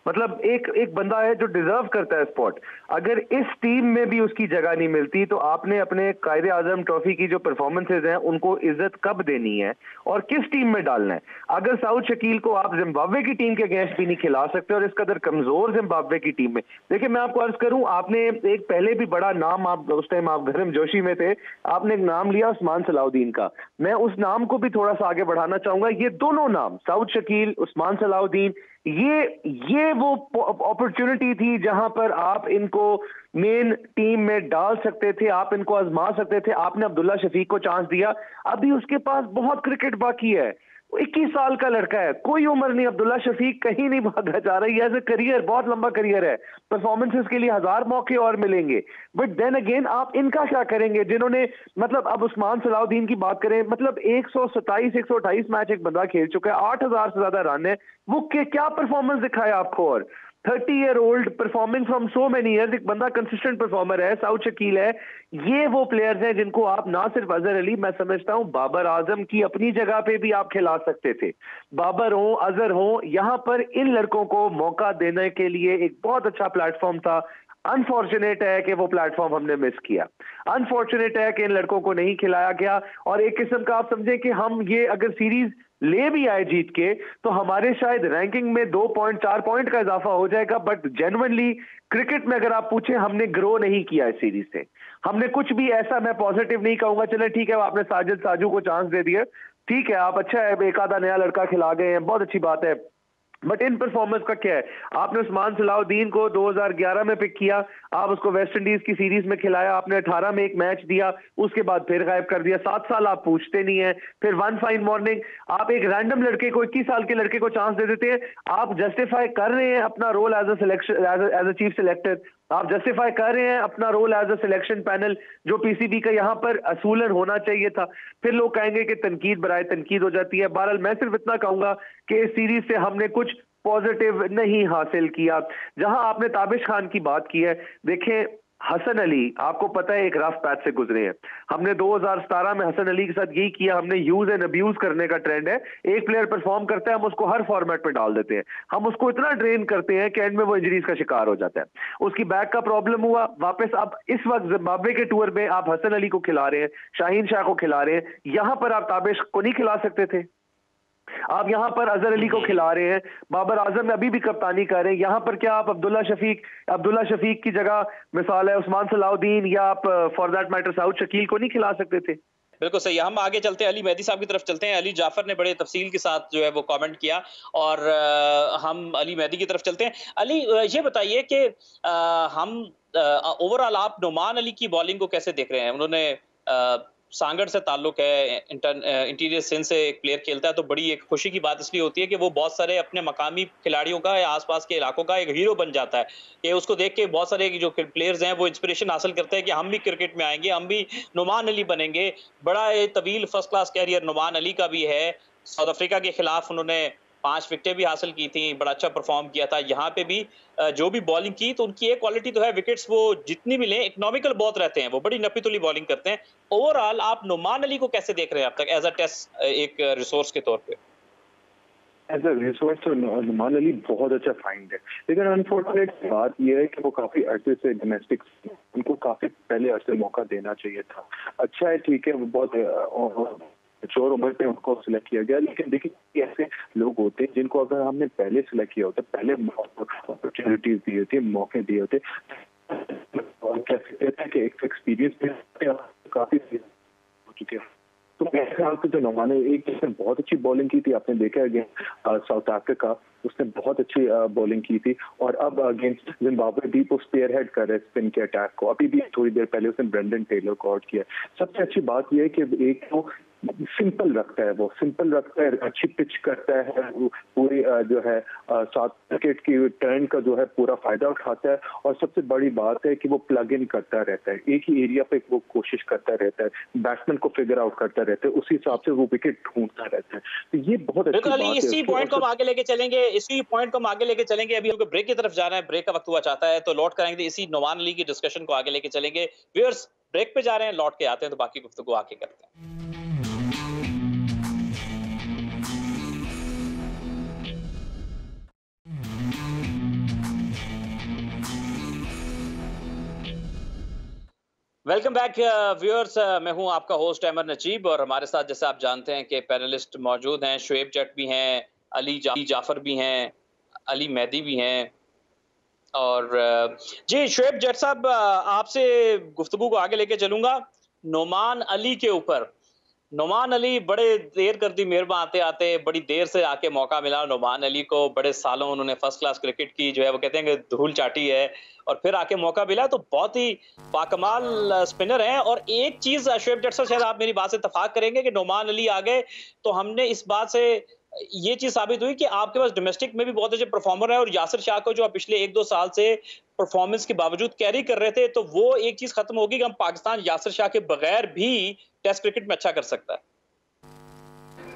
मतलब एक बंदा है जो डिजर्व करता है स्पॉट। अगर इस टीम में भी उसकी जगह नहीं मिलती तो आपने अपने कायदे आजम ट्रॉफी की जो परफॉर्मेंसेज हैं उनको इज्जत कब देनी है और किस टीम में डालना है? अगर सऊद शकील को आप जिम्बाब्वे की टीम के अगेंस्ट भी नहीं खिला सकते और इस कदर कमजोर जिम्बाब्वे की टीम में, देखिए मैं आपको अर्ज करूं, आपने एक पहले भी बड़ा नाम, आप उस टाइम आप गर्म जोशी में थे, आपने एक नाम लिया उस्मान सलाउद्दीन का। मैं उस नाम को भी थोड़ा सा आगे बढ़ाना चाहूंगा। ये दोनों नाम, सऊद शकील, उस्मान सलाउद्दीन, ये वो अपॉर्चुनिटी थी जहां पर आप इनको मेन टीम में डाल सकते थे, आप इनको आजमा सकते थे। आपने अब्दुल्ला शफीक को चांस दिया, अभी उसके पास बहुत क्रिकेट बाकी है, 21 साल का लड़का है, कोई उम्र नहीं। अब्दुल्ला शफीक कहीं नहीं भागा जा रही है। एज ए करियर बहुत लंबा करियर है, परफॉर्मेंसेस के लिए 1000 मौके और मिलेंगे। बट देन अगेन आप इनका क्या करेंगे जिन्होंने, मतलब अब उस्मान सलाउद्दीन की बात करें, मतलब 127 128 मैच एक बंदा खेल चुका है, 8000 से ज्यादा रन है, वो क्या परफॉर्मेंस दिखाया आपको। और 30-year-old performing from so many years, एक बंदा कंसिस्टेंट परफॉर्मर है, साउथ शकील है। ये वो प्लेयर्स हैं जिनको आप, ना सिर्फ अजहर अली, मैं समझता हूं बाबर आजम की अपनी जगह पे भी आप खिला सकते थे। बाबर हो, अजहर हो, यहां पर इन लड़कों को मौका देने के लिए एक बहुत अच्छा प्लेटफॉर्म था। अनफॉर्चुनेट है कि वो प्लेटफॉर्म हमने मिस किया, अनफॉर्चुनेट है कि इन लड़कों को नहीं खिलाया गया। और एक किस्म का आप समझें कि हम ये अगर सीरीज ले भी आए जीत के, तो हमारे शायद रैंकिंग में 2 पॉइंट 4 पॉइंट का इजाफा हो जाएगा। बट जेन्युइनली क्रिकेट में अगर आप पूछें, हमने ग्रो नहीं किया इस सीरीज से। हमने कुछ भी ऐसा, मैं पॉजिटिव नहीं कहूंगा, चले ठीक है आपने साजिद साजू को चांस दे दिया, ठीक है, आप अच्छा है, एक आधा नया लड़का खिला गए हैं, बहुत अच्छी बात है। बट इन परफॉर्मेंस का क्या है, आपने उस्मान सलाउद्दीन को 2011 में पिक किया, आप उसको वेस्ट इंडीज की सीरीज में खिलाया, आपने 18 में एक मैच दिया, उसके बाद फिर गायब कर दिया। 7 साल आप पूछते नहीं है। फिर वन फाइन मॉर्निंग आप एक रैंडम लड़के को, 21 साल के लड़के को चांस दे देते हैं। आप जस्टिफाई कर रहे हैं अपना role as a selection, as a chief selector, आप जस्टिफाई कर रहे हैं अपना role as a selection panel, जो पीसीबी का यहां पर असूलन होना चाहिए था। फिर लोग कहेंगे कि तनकीद बराए तनकीद हो जाती है। बहरहाल मैं सिर्फ इतना कहूंगा कि इस सीरीज से हमने कुछ पॉजिटिव नहीं हासिल किया। जहां आपने ताबिश खान की बात की है, देखें हसन अली, आपको पता है एक रफ पैच से गुजरे हैं। हमने 2017 में हसन अली के साथ यही किया, हमने यूज एंड अब्यूज करने का ट्रेंड है। एक प्लेयर परफॉर्म करता है, हम उसको हर फॉर्मेट में डाल देते हैं, हम उसको इतना ड्रेन करते हैं कि एंड में वो इंजरीज का शिकार हो जाता है। उसकी बैक का प्रॉब्लम हुआ वापस। अब इस वक्त जिम्बाब्वे के टूर में आप हसन अली को खिला रहे हैं, शाहीन शाह को खिला रहे हैं, यहां पर आप ताबिश को नहीं खिला सकते थे। आप यहां पर अजहर अली को खिला रहे हैं, बाबर आजम अभी भी कप्तानी कर रहे हैं, यहां पर क्या आप अब्दुल्ला शफीक की जगह मिसाल है उस्मान सलाउद्दीन, या आप for that matter south Shakeel को नहीं खिला सकते थे। बिल्कुल सही। हम आगे चलते हैं, अली मेहदी साहब की तरफ चलते हैं। अली जाफर ने बड़े तफसील के साथ जो है वो कमेंट किया, और हम अली मेहदी की तरफ चलते हैं। अली ये बताइए कि हम ओवरऑल आप नुमान अली की बॉलिंग को कैसे देख रहे हैं। उन्होंने सांगड़ से ताल्लुक है, इंटीरियर सिंध से एक प्लेयर खेलता है, तो बड़ी एक खुशी की बात इसलिए होती है कि वो बहुत सारे अपने मकामी खिलाड़ियों का या आसपास के इलाकों का एक हीरो बन जाता है, कि उसको देख के बहुत सारे जो प्लेयर्स हैं वो इंस्पिरेशन हासिल करते हैं कि हम भी क्रिकेट में आएंगे, हम भी नुमान अली बनेंगे। बड़ा तवील first class career Nauman Ali का भी है। साउथ अफ्रीका के खिलाफ उन्होंने 5 विकेटें भी हासिल की थी, बड़ा अच्छा परफॉर्म किया था। यहाँ पे भी जो भी बॉलिंग की, तो उनकी एक क्वालिटी तो है, विकेट्स वो जितनी भी लें इकोनॉमिकल बहुत रहते हैं, वो बड़ी नपी-तुली बॉलिंग करते हैं। ओवरऑल आप नुमान अली को कैसे देख रहे हैं अब तक एज अ टेस्ट एक रिसोर्स के तौर पे? एज अ रिसोर्स तो नुमान अली बहुत अच्छा फाइंड है, लेकिन अनफॉर्चुनेट बात यह है कि वो काफी अरसे से डोमेस्टिक, उनको काफी पहले अरसे मौका देना चाहिए था। अच्छा है, ठीक है, वो बहुत चोर उम्र पे उनको सिलेक्ट किया गया, लेकिन देखिए ऐसे लोग होते हैं जिनको अगर हमने पहले सिलेक्ट किया होता, पहले अपॉर्चुनिटीज दी होती, मौके दिए होते, और क्या कहते हैं कि एक एक्सपीरियंस काफी हो चुके हैं। तो मेरे ख्याल से जो नुमान एक जिसने बहुत अच्छी बॉलिंग की थी, आपने देखा अगेंस्ट साउथ अफ्रीका, उसने बहुत अच्छी बॉलिंग की थी, और अब अगेंस्ट जिम्बाब्वे भी वो स्पेयर हेड कर रहे हैं स्पिन के अटैक को। अभी भी थोड़ी देर पहले उसने ब्रेंडन टेलर को आउट किया। सबसे अच्छी बात यह है कि एक तो सिंपल रखता है, वो सिंपल रखता है, अच्छी पिच करता है, पूरी जो है साउथ विकेट की टर्न का जो है पूरा फायदा उठाता है, और सबसे बड़ी बात है कि वो प्लग इन करता रहता है, एक ही एरिया पे वो कोशिश करता रहता है, बैट्समैन को फिगर आउट करता रहता है, उसी हिसाब से वो विकेट ढूंढता रहता है। तो ये बहुत अच्छी बात है। इसी पॉइंट को हम आगे लेके चलेंगे, अभी हमको ब्रेक की तरफ जाना है, ब्रेक का वक्त हुआ चाहता है, तो लौट करेंगे इसी नुमान अली की डिस्कशन को आगे लेके चलेंगे। व्यूअर्स ब्रेक पे जा रहे हैं, लौट के आते हैं तो बाकी गुफ्तगू आगे करते हैं। वेलकम बैक व्यूअर्स, मैं हूं आपका होस्ट अहमद नजीब, और हमारे साथ जैसे आप जानते हैं कि पैनलिस्ट मौजूद हैं, शुएब जट भी हैं, अली जाफर भी हैं, अली मेहदी भी हैं। और जी शुएब जट साहब, आपसे गुफ्तगू को आगे लेके चलूंगा नुमान अली के ऊपर। नुमान अली बड़े देर कर दी मेहरबान आते-आते, बड़ी देर से आके मौका मिला नुमान अली को, बड़े सालों उन्होंने फर्स्ट क्लास क्रिकेट की जो है वो कहते हैं कि धूल चाटी है और फिर आके मौका मिला तो बहुत ही बाकमाल स्पिनर हैं। और एक चीज़ शोएब जट साहब, शायद आप मेरी बात से इत्तेफाक करेंगे कि नुमान अली आ गए तो हमने इस बात से ये चीज़ साबित हुई कि आपके पास डोमेस्टिक में भी बहुत अच्छे परफॉर्मर हैं और यासिर शाह को जो आप पिछले 1-2 साल से परफॉर्मेंस के बावजूद कैरी कर रहे थे, तो वो एक चीज़ खत्म होगी कि हम पाकिस्तान यासिर शाह के बगैर भी टेस्ट क्रिकेट में अच्छा कर सकता है।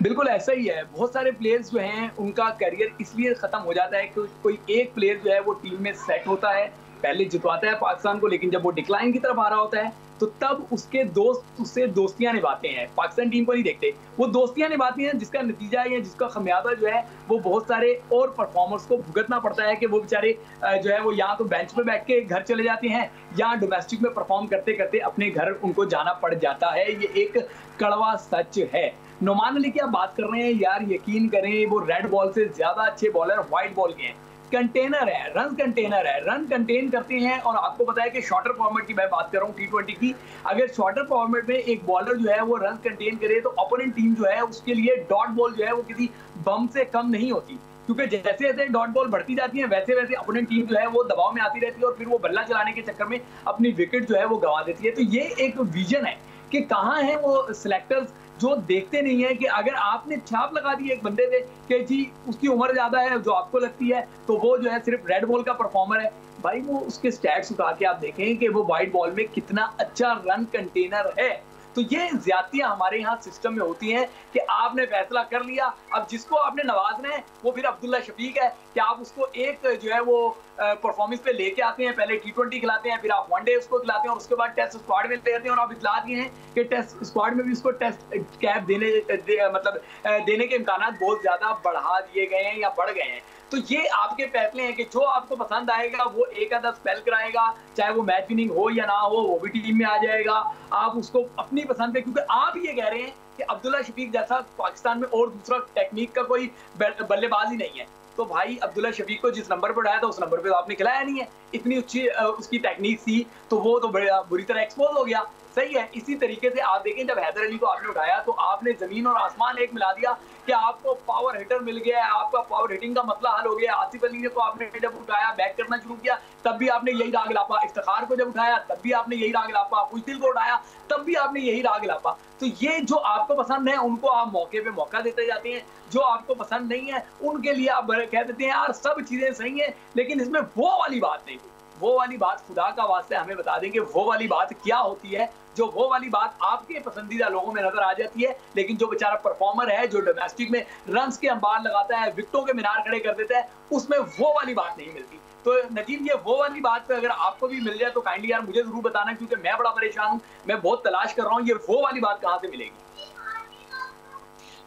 बिल्कुल ऐसा ही है। बहुत सारे प्लेयर्स जो हैं उनका करियर इसलिए खत्म हो जाता है कि कोई एक प्लेयर जो है वो टीम में सेट होता है, पहले जितवाता है पाकिस्तान को, लेकिन जब वो डिक्लाइन की तरफ आ रहा होता है तो तब उसके दोस्त उससे दोस्तियां निभाते हैं, पाकिस्तान टीम को नहीं देखते, वो दोस्तियां निभाती हैं जिसका नतीजा है या जिसका खमियाजा जो है वो बहुत सारे और परफॉर्मर्स को भुगतना पड़ता है कि वो बेचारे जो है वो या तो बेंच पे बैठ के घर चले जाते हैं या डोमेस्टिक में परफॉर्म करते करते अपने घर उनको जाना पड़ जाता है। ये एक कड़वा सच है। नुमान अली की आप बात कर रहे हैं यार, यकीन करें वो रेड बॉल से ज्यादा अच्छे बॉलर व्हाइट बॉल के हैं। कंटेनर है, रन कंटेनर है, रन कंटेन करते हैं। और आपको पता है कि शॉर्टर फॉर्मेट की मैं बात कर रहा हूँ T20 की, अगर शॉर्टर फॉर्मेट में एक बॉलर जो है वो रन कंटेन करे तो अपोनेंट टीम जो है उसके लिए डॉट बॉल जो है वो किसी बम से कम नहीं होती, क्योंकि जैसे जैसे डॉट बॉल बढ़ती जाती है वैसे वैसे अपोनेंट टीम जो है वो दबाव में आती रहती है और फिर वो बल्ला चलाने के चक्कर में अपनी विकेट जो है वो गंवा देती है। तो ये एक विजन है कि कहाँ है वो सिलेक्टर्स जो देखते नहीं है कि अगर आपने छाप लगा दी एक बंदे पे कि जी उसकी उम्र ज्यादा है जो आपको लगती है तो वो जो है सिर्फ रेड बॉल का परफॉर्मर है, भाई वो उसके स्टैट्स उठा के आप देखें कि वो व्हाइट बॉल में कितना अच्छा रन कंटेनर है। तो ये ज्यादतियां हमारे यहाँ सिस्टम में होती हैं कि आपने फैसला कर लिया, अब जिसको आपने नवाजना है वो फिर अब्दुल्ला शफीक है कि आप उसको एक जो है वो परफॉर्मेंस पे लेके आते हैं, पहले T20 खिलाते हैं, फिर आप वनडे उसको खिलाते हैं और उसके बाद टेस्ट स्क्वाड में लेते हैं। और आप इतला दिए हैं कि टेस्ट स्क्वाड में भी उसको टेस्ट कैप देने के इम्कान बहुत ज्यादा बढ़ा दिए गए हैं या बढ़ गए हैं। तो ये आपके फैसले हैं कि जो आपको पसंद आएगा वो एक आधा स्पेल कराएगा, चाहे वो मैच विनिंग हो या ना हो वो भी टीम में आ जाएगा। आप उसको अपनी पसंद पे, क्योंकि आप ये कह रहे हैं कि अब्दुल्ला शफीक जैसा पाकिस्तान में और दूसरा टेक्निक का कोई बल्लेबाज ही नहीं है, तो भाई अब्दुल्ला शफीक को जिस नंबर पर उठाया था उस नंबर पे तो आपने खिलाया नहीं है। इतनी अच्छी उसकी टेक्निक थी तो वो तो बुरी तरह एक्सपोज हो गया। सही है। इसी तरीके से आप देखें जब हैदर अली को आपने उठाया तो आपने जमीन और आसमान एक मिला दिया कि आपको पावर हिटर मिल गया है, आपका पावर हिटिंग का मसला हल हो गया। आसिफ अली ने को आपने जब उठाया बैक करना शुरू किया तब भी आपने यही राग लापा, इफ्तिखार को जब उठाया तब भी आपने यही राग लापा, खुशदिल को उठाया तब भी आपने यही राग लापा। तो ये जो आपको पसंद है उनको आप मौके पे मौका देते जाते हैं, जो आपको पसंद नहीं है उनके लिए आप कह देते हैं यार सब चीजें सही है लेकिन इसमें वो वाली बात नहीं। वो वाली बात खुदा का वास्ते हमें बता दें कि वो वाली बात क्या होती है, जो वो वाली बात आपके पसंदीदा लोगों में नजर आ जाती है लेकिन जो बेचारा परफॉर्मर है जो डोमेस्टिक में रन्स के अंबार लगाता है, विकेटों के मीनार खड़े कर देता है, उसमें वो वाली बात नहीं मिलती। तो नजीम ये वो वाली बात पे अगर आपको भी मिल जाए तो काइंडली यार मुझे जरूर बताना, क्योंकि मैं बड़ा परेशान हूँ, मैं बहुत तलाश कर रहा हूँ ये वो वाली बात कहाँ से मिलेगी।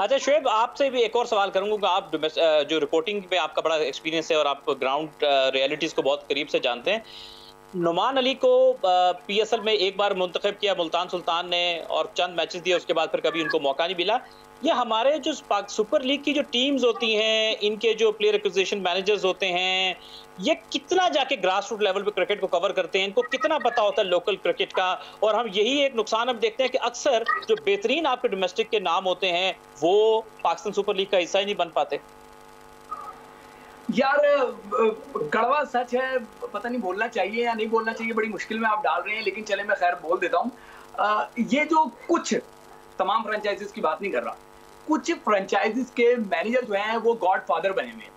अच्छा शोएब, आपसे भी एक और सवाल करूंगा। आप जो रिपोर्टिंग पे आपका बड़ा एक्सपीरियंस है और आप ग्राउंड रियलिटीज को बहुत करीब से जानते हैं, नुमान अली को PSL में एक बार मुंतखब किया मुल्तान सुल्तान ने और चंद मैचेस दिए, उसके बाद फिर कभी उनको मौका नहीं मिला। ये हमारे जो सुपर लीग की जो टीम्स होती हैं, इनके जो प्लेयर एक्विजिशन मैनेजर्स होते हैं, ये कितना जाके ग्रास रूट लेवल पे क्रिकेट को कवर करते हैं, इनको कितना पता होता है लोकल क्रिकेट का। और हम यही एक नुकसान हम देखते हैं कि अक्सर जो बेहतरीन आपके डोमेस्टिक के नाम होते हैं वो पाकिस्तान सुपर लीग का हिस्सा ही नहीं बन पाते। यार कड़वा सच है, पता नहीं बोलना चाहिए या नहीं बोलना चाहिए, बड़ी मुश्किल में आप डाल रहे हैं, लेकिन चले मैं खैर बोल देता हूँ। ये जो कुछ तमाम फ्रेंचाइजीज की बात नहीं कर रहा, कुछ फ्रेंचाइजीज के मैनेजर जो हैं वो गॉड फादर बने हुए हैं,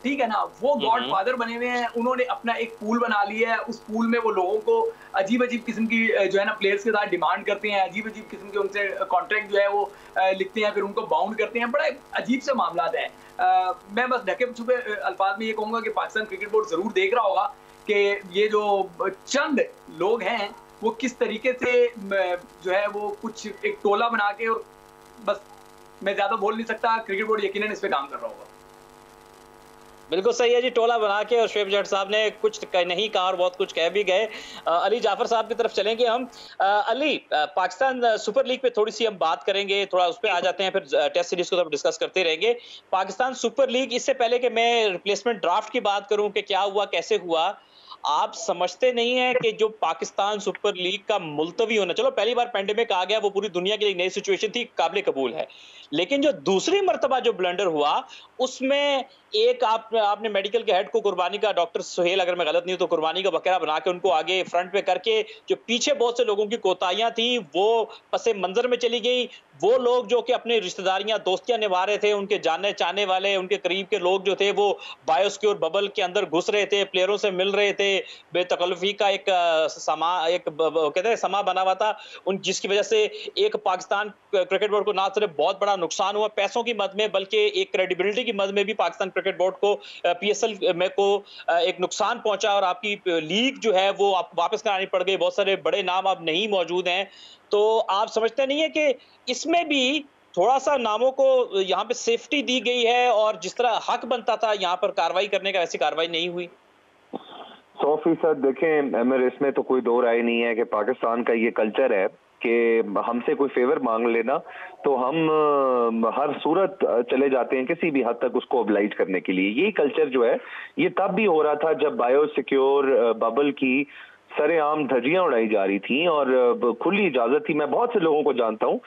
ठीक है ना, वो गॉड फादर बने हुए हैं। उन्होंने अपना एक पूल बना लिया है, उस पूल में वो लोगों को अजीब अजीब किस्म की जो है ना प्लेयर्स के साथ डिमांड करते हैं, अजीब अजीब किस्म के उनसे कॉन्ट्रैक्ट जो है वो लिखते हैं, फिर उनको बाउंड करते हैं। बड़ा अजीब से मामला है। मैं बस ढके छुपे अल्फाज में ये कहूंगा कि पाकिस्तान क्रिकेट बोर्ड जरूर देख रहा होगा कि ये जो चंद लोग हैं वो किस तरीके से जो है वो कुछ एक टोला बना के, और बस मैं ज्यादा बोल नहीं सकता, क्रिकेट बोर्ड यकीनन इस पे काम कर रहा होगा। बिल्कुल सही है जी, टोला बना के। और शोएब जट साहब ने कुछ नहीं कहा और बहुत कुछ कह भी गए। अली जाफर साहब की तरफ चलेंगे हम। अली, पाकिस्तान सुपर लीग पे थोड़ी सी हम बात करेंगे, थोड़ा उस पर आ जाते हैं, फिर टेस्ट सीरीज को तो डिस्कस करते रहेंगे। पाकिस्तान सुपर लीग, इससे पहले कि मैं रिप्लेसमेंट ड्राफ्ट की बात करूं कि क्या हुआ कैसे हुआ, आप समझते नहीं है कि जो पाकिस्तान सुपर लीग का मुलतवी होना, चलो पहली बार पैंडेमिक आ गया, वो पूरी दुनिया के लिए नई सिचुएशन थी, काबिल कबूल है, लेकिन जो दूसरी मर्तबा जो ब्लंडर हुआ उसमें एक आपने मेडिकल के हेड को कुर्बानी का, डॉक्टर सुहेल अगर मैं गलत नहीं हूं तो कुर्बानी का बकरा बना के उनको आगे फ्रंट पे करके, जो पीछे बहुत से लोगों की कोताहियां थी वो पसे मंजर में चली गई। वो लोग जो कि अपनी रिश्तेदारियां दोस्तियां निभा रहे थे, उनके जानने चाहने वाले उनके करीब के लोग जो थे वो बायोसिक्योर बबल के अंदर घुस रहे थे, प्लेयरों से मिल रहे थे, बेतकल्लुफी का एक कहते हैं समा बना हुआ था उन, जिसकी वजह से एक पाकिस्तान क्रिकेट बोर्ड को ना सिर्फ बहुत बड़ा नुकसान हुआ पैसों की मद में, बल्कि एक क्रेडिबिलिटी की मद में भी पाकिस्तान क्रिकेट बोर्ड को पीएसएल में को एक नुकसान पहुंचा और आपकी लीग जो है वो आप वापस करानी पड़ गई। बहुत सारे बड़े नाम अब नहीं मौजूद हैं, तो आप समझते नहीं है कि इसमें भी थोड़ा सा नामों को यहाँ पे सेफ्टी दी गई है और जिस तरह हक बनता था यहाँ पर कार्रवाई करने का, वैसी कार्रवाई नहीं हुई? 100% देखें अमर, इसमें तो कोई दो राय नहीं है कि पाकिस्तान का ये कल्चर है कि हमसे कोई फेवर मांग लेना तो हम हर सूरत चले जाते हैं किसी भी हद तक उसको ऑब्लाइज करने के लिए। यही कल्चर जो है ये तब भी हो रहा था जब बायोसिक्योर बबल की सरेआम धज्जियां उड़ाई जा रही थी और खुली इजाजत थी। मैं बहुत से लोगों को जानता हूं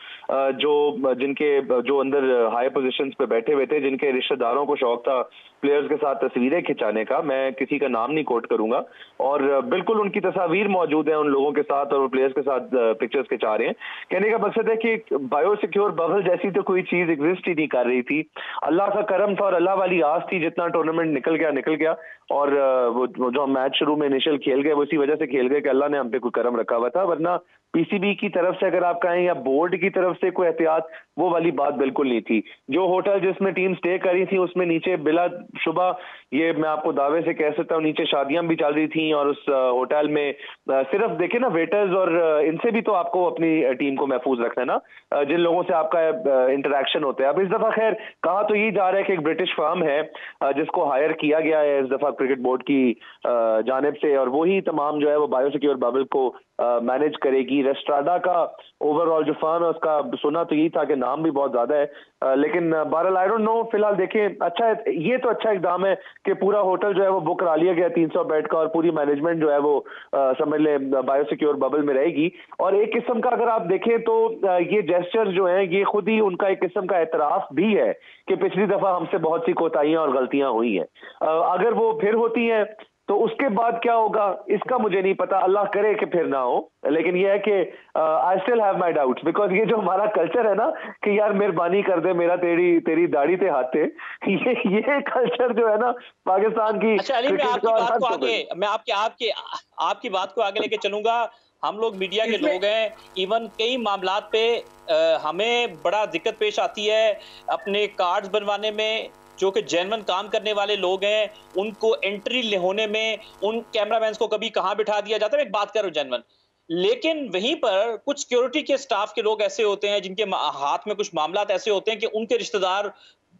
जो अंदर हाई पोजीशंस पे बैठे हुए थे, जिनके रिश्तेदारों को शौक था प्लेयर्स के साथ तस्वीरें खिंचाने का। मैं किसी का नाम नहीं कोट करूंगा और बिल्कुल उनकी तस्वीर मौजूद है उन लोगों के साथ और वो प्लेयर्स के साथ पिक्चर्स खिंचा रहे हैं। कहने का मकसद है कि बायोसिक्योर बबल जैसी तो कोई चीज एग्जिस्ट ही नहीं कर रही थी। अल्लाह का करम था और अल्लाह वाली आस थी, जितना टूर्नामेंट निकल गया और वो जो मैच शुरू में इनिशियल खेल गए वो इसी वजह से खेल गए कि अल्लाह ने हम पे कोई करम रखा हुआ था, वरना पीसीबी की तरफ से अगर आप कहें या बोर्ड की तरफ से कोई एहतियात वो वाली बात बिल्कुल नहीं थी। जो होटल जिसमें टीम स्टे करी थी उसमें नीचे बिला शुबा, ये मैं आपको दावे से कह सकता हूँ, नीचे शादियां भी चल रही थी और उस होटल में सिर्फ देखे ना वेटर्स और इनसे भी तो आपको अपनी टीम को महफूज रखना है ना, जिन लोगों से आपका इंटरेक्शन होता है। अब इस दफा खैर कहा तो ये जा रहा है कि एक ब्रिटिश फर्म है जिसको हायर किया गया है इस दफा क्रिकेट बोर्ड की जानिब से और वही तमाम जो है वो बायोसिक्योर बबल को मैनेज करेगी। रेस्ट्राडा का ओवरऑल जो फर्म है उसका सुना तो यही था कि नाम भी बहुत ज्यादा है, लेकिन बहरहाल आई डोंट नो। फिलहाल देखें, अच्छा है, ये तो अच्छा इकदाम है कि पूरा होटल जो है वो बुक करा लिया गया 300 बेड का और पूरी मैनेजमेंट जो है वो समझ ले बायोसिक्योर बबल में रहेगी। और एक किस्म का अगर आप देखें तो ये जेस्चर जो है ये खुद ही उनका एक किस्म का एतराफ भी है कि पिछली दफा हमसे बहुत सी कोताहियां और गलतियां हुई हैं। अगर वो फिर होती हैं तो उसके बाद क्या होगा इसका मुझे नहीं पता, अल्लाह करे कि फिर ना हो। लेकिन ये है कि I still have my doubts because ये जो हमारा कल्चर है ना कि यार मेहरबानी कर दे मेरा तेरी दाढ़ी ते हाथ थे, ये कल्चर जो है ना पाकिस्तान की। अच्छा अली, मैं आपकी बात को आगे लेके चलूंगा। हम लोग मीडिया के लोग हैं, इवन कई मामलात पे हमें बड़ा दिक्कत पेश आती है अपने कार्ड्स बनवाने में। जो कि जेन्युइन काम करने वाले लोग हैं उनको एंट्री होने में उन कैमरामैन को कभी कहाँ बिठा दिया जाता है, एक बात करो जेन्युइन, लेकिन वहीं पर कुछ सिक्योरिटी के स्टाफ के लोग ऐसे होते हैं जिनके हाथ में कुछ मामलात ऐसे होते हैं कि उनके रिश्तेदार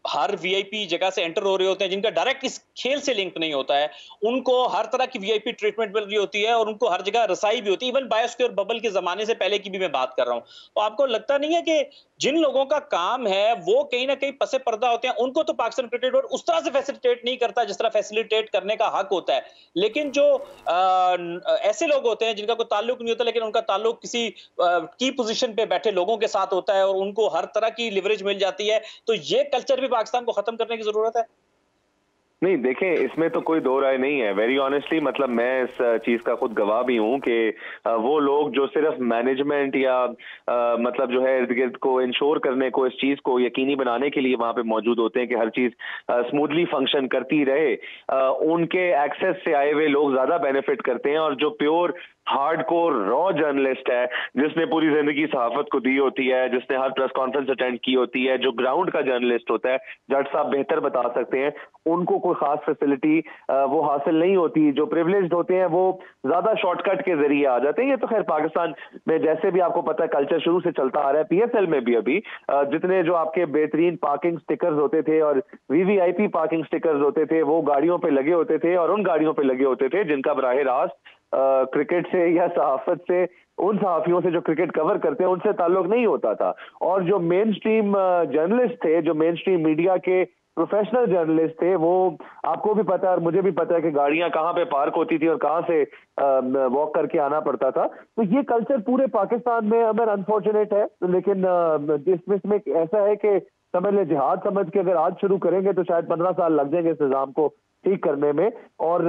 हर वीआईपी जगह से एंटर हो रहे होते हैं, जिनका डायरेक्ट इस खेल से लिंक नहीं होता है, उनको हर तरह की वीआईपी ट्रीटमेंट मिल रही होती है और उनको हर जगह रसाई भी होती है। इवन बायोसिक्योर बबल के जमाने से पहले की भी मैं बात कर रहा हूं। तो आपको लगता नहीं है कि जिन लोगों का काम है वो कहीं ना कहीं पसे पर्दा होते हैं, उनको तो पाकिस्तान क्रिकेट बोर्ड उस तरह से फैसिलिटेट नहीं करता जिस तरह फैसिलिटेट करने का हक होता है, लेकिन जो ऐसे लोग होते हैं जिनका कोई ताल्लुक नहीं होता लेकिन उनका ताल्लुक किसी की पोजीशन पे बैठे लोगों के साथ होता है और उनको हर तरह की लिवरेज मिल जाती है, तो ये कल्चर भी पाकिस्तान को खत्म करने की जरूरत है। नहीं देखें, इसमें तो कोई दो राय नहीं है। वेरी ऑनेस्टली मतलब मैं इस चीज का खुद गवाह भी हूं कि वो लोग जो सिर्फ मैनेजमेंट या मतलब जो है इर्द गिर्द को इंश्योर करने को, इस चीज को यकीनी बनाने के लिए वहां पे मौजूद होते हैं कि हर चीज स्मूथली फंक्शन करती रहे, उनके एक्सेस से आए हुए लोग ज्यादा बेनिफिट करते हैं। और जो प्योर हार्डकोर रॉ जर्नलिस्ट है जिसने पूरी जिंदगी सहाफत को दी होती है, जिसने हर प्रेस कॉन्फ्रेंस अटेंड की होती है, जो ग्राउंड का जर्नलिस्ट होता है, जज साहब बेहतर बता सकते हैं, उनको कोई खास फैसिलिटी वो हासिल नहीं होती। जो प्रिविलेज्ड होते हैं वो ज्यादा शॉर्टकट के जरिए आ जाते हैं। ये तो खैर पाकिस्तान में जैसे भी आपको पता है कल्चर शुरू से चलता आ रहा है। पीएसएल में भी अभी जितने जो आपके बेहतरीन पार्किंग स्टिकर्स होते थे और वीवीआईपी पार्किंग स्टिकर्स होते थे वो गाड़ियों पे लगे होते थे और उन गाड़ियों पे लगे होते थे जिनका बराह रास्त क्रिकेट से या सहाफत से, उन सहाफियों से जो क्रिकेट कवर करते हैं उनसे ताल्लुक नहीं होता था। और जो मेन स्ट्रीम जर्नलिस्ट थे, जो मेन स्ट्रीम मीडिया के प्रोफेशनल जर्नलिस्ट थे। वो आपको भी पता है और मुझे भी पता है कि गाड़ियां कहाँ पे पार्क होती थी और कहाँ से वॉक करके आना पड़ता था। तो ये कल्चर पूरे पाकिस्तान में अगर अनफॉर्चुनेट है, लेकिन इसमें ऐसा है कि समझ ले जिहाद समझ के अगर आज शुरू करेंगे तो शायद 15 साल लग जाएंगे इस निज़ाम को ठीक करने में। और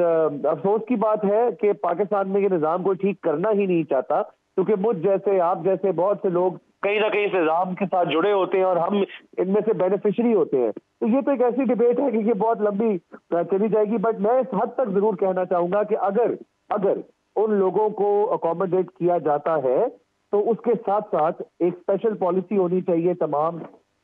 अफसोस की बात है कि पाकिस्तान में ये निज़ाम को ठीक करना ही नहीं चाहता, क्योंकि मुझ जैसे आप जैसे बहुत से लोग कहीं ना कहीं इस निज़ाम के साथ जुड़े होते हैं और हम इनमें से बेनिफिशियरी होते हैं। तो ये तो एक ऐसी डिबेट है कि ये बहुत लंबी चली जाएगी, बट मैं इस हद तक जरूर कहना चाहूंगा कि अगर उन लोगों को अकोमोडेट किया जाता है तो उसके साथ साथ एक स्पेशल पॉलिसी होनी चाहिए तमाम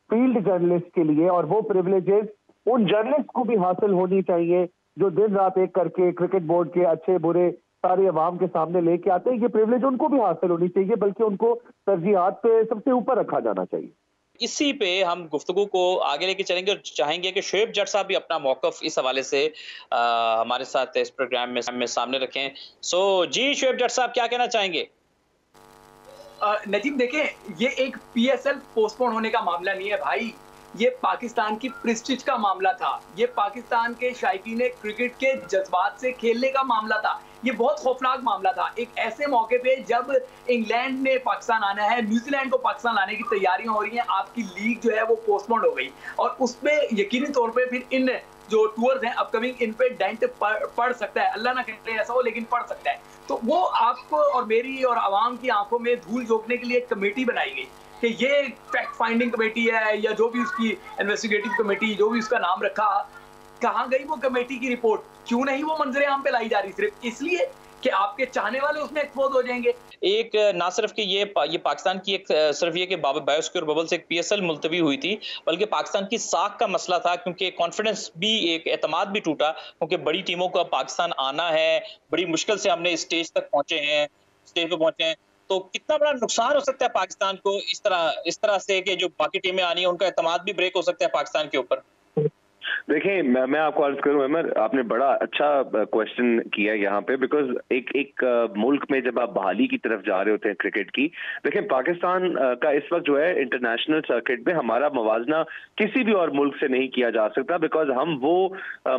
फील्ड जर्नलिस्ट के लिए, और वो प्रिविलेजेस उन जर्नलिस्ट को भी हासिल होनी चाहिए जो दिन रात एक करके क्रिकेट बोर्ड के अच्छे बुरे सारे अवाम के सामने लेके आते हैं। ये प्रिविलेज उनको भी हासिल होनी चाहिए, बल्कि उनको तरजीहात पे सबसे ऊपर रखा जाना चाहिए। इसी पे हम गुफ्तगू को आगे लेके चलेंगे और चाहेंगे कि शोएब जट साहब भी अपना मौकफ इस हवाले से हमारे साथ इस प्रोग्राम में सामने रखें। जी शोएब जट साहब क्या कहना चाहेंगे? नजीब देखें, ये एक PSL पोस्टपोन होने का मामला नहीं है भाई, ये पाकिस्तान की प्रेस्टीज का मामला था। ये पाकिस्तान के शायकीन क्रिकेट के जज्बात से खेलने का मामला था। ये बहुत खौफनाक मामला था एक ऐसे मौके पे जब इंग्लैंड ने पाकिस्तान आना है, न्यूजीलैंड को पाकिस्तान लाने की तैयारियां हो रही हैं, आपकी लीग जो है वो पोस्टपोन हो गई और उसमें यकीनी तौर पे फिर इन जो टूर्स हैं अपकमिंग, इन पे डेंट पड़ सकता है। अल्लाह ना करे ऐसा हो, लेकिन पड़ सकता है। तो वो आपको और मेरी और आवाम की आंखों में धूल झोंकने के लिए एक कमेटी बनाई गई कि ये फैक्ट फाइंडिंग कमेटी है या जो भी उसकी इन्वेस्टिगेटिव कमेटी, जो भी उसका नाम रखा, कहाँ गई वो कमेटी की रिपोर्ट? क्यों नहीं वो मंजरे आम पे लाई जा रही? सिर्फ इसलिए कि आपके चाहने वाले उसमें एक्सपोज हो जाएंगे। एक ना सिर्फ कि ये पाकिस्तान की एक सिर्फ ये कि बायोसिक्योर बबल से एक PSL मुलतवी हुई थी, बल्कि पाकिस्तान की साख का मसला था, क्योंकि कॉन्फिडेंस भी, एक एतमाद भी टूटा, क्योंकि बड़ी टीमों को अब पाकिस्तान आना है, बड़ी मुश्किल से हमने स्टेज पे पहुंचे हैं। तो कितना बड़ा नुकसान हो सकता है पाकिस्तान को इस तरह से कि जो बाकी टीमें आनी है उनका एतमाद भी ब्रेक हो सकता है पाकिस्तान के ऊपर। देखिए, मैं आपको अर्ज करूं अमर, आपने बड़ा अच्छा क्वेश्चन किया यहाँ पे, बिकॉज एक मुल्क में जब आप बहाली की तरफ जा रहे होते हैं क्रिकेट की, देखिए पाकिस्तान का इस वक्त जो है इंटरनेशनल सर्किट पे हमारा मवाजना किसी भी और मुल्क से नहीं किया जा सकता, बिकॉज हम वो